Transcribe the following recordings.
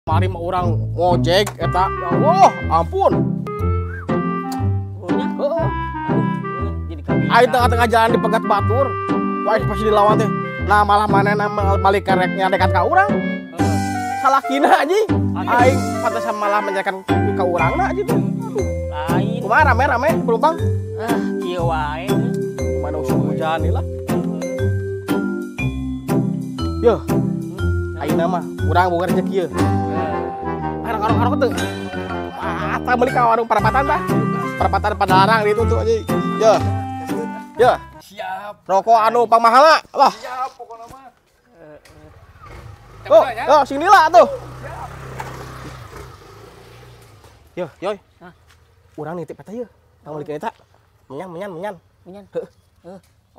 Mari mah orang ngojek eta. Ya Allah, ampun. Ohnya? Heeh. Jadi kabita. Aing tengah-tengah jalan di Pegat Batur. Wah, pasti dilawan teh. Nah, malah manehna balik kereknya dekat ka urang. Salakina anjing. Aing pantes malah menjakan ka urangna anjing tuh. Lain. Kumaha rame-rame penumpang? Kieu wae. Mana usah hujan lah. Yo. Ayeuna mah urang boga rezeki ieu. Karang-karang teu. Ata meuli ka warung perapatan tah. Perapatan Padalarang itu tuh anjing. Yo. Yo. Siap. Rokok anu pangmahalna. Lah. Siap pokoknya mah. Oh, yo sini lah tuh. Yo, yoy. Hah? Urang nitip eta ieu. Pangulikeun eta. Menyan. Menyan.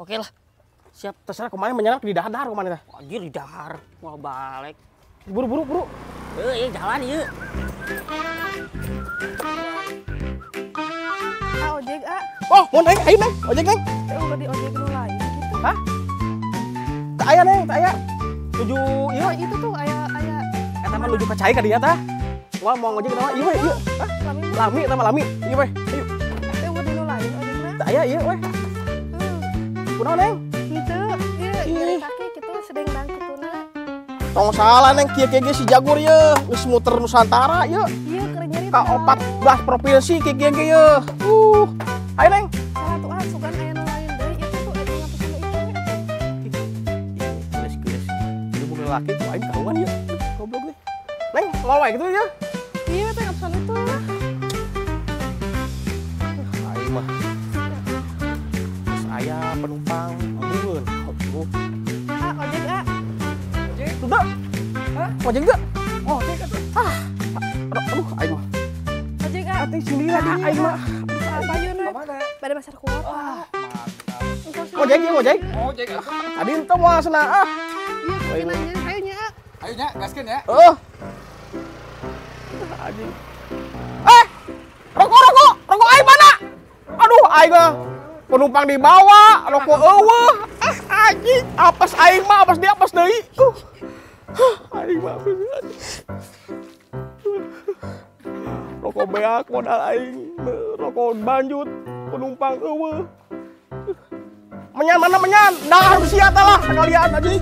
Oke lah. Siap. Terserah kumaha menyan di dadar kumaha teh. Anjir di dahar. Mau balik. Buru. Jalan ieu. Ojek Oh, mau naik, ayo naik, ojek naik. udah di ojek dulu lagi gitu. Hah? Tak aya neng, tak aya. Tuju, iya. Oh itu tuh aya Eta mah nuju ka cai ka dinya tah. Wah, mau ngojek nama, iya weh, iya. Hah? lami Lami, eta mah lami. Iya weh, ayo. udah di lain ojeknya. Tak aya, iya weh. Kunaon neng? Gitu. Iya, Ih. nyari kaki gitu sedang dan kituna. Tong salah neng, kieu si Jagur ye. Geus muter Nusantara ye. Iya keren nyari. Ka 14 provinsi kieu ye. Ayo neng. Salah tuh sugan aya nu lain deui itu tuh aya ngapus itu. Geus. Ieu mun laki tuh aing karuan ye. Goblok nih. Neng, mau wae gitu ya. Iya teh ngapus itu. Aing mah. Saya penumpang ambeun. Aduh. Ojek Sudah. Hah? Ojek enggak? Oh, cek atuh. Aduh, aing mah. ojek Ati sini lagi aing mah. apa yun Mana? pada pasar kuat. Mantap. Ojek ieu ojek. Oh, cek atuh. Tadi ente moal cenah ah. Iya nanya ayo nya. Ayo nya, gaskeun ya. Anjing. Rokok aing mana? Aduh, aing mah penumpang di bawah, rokok eueuh. Anjing, apes aing mah, apes dia apes deui. Aing mah apes. Rokok beak modal aing, rokok banjut, penumpang eueuh. Menyan mana menyan? Dah harus siap lah sekalian anjing.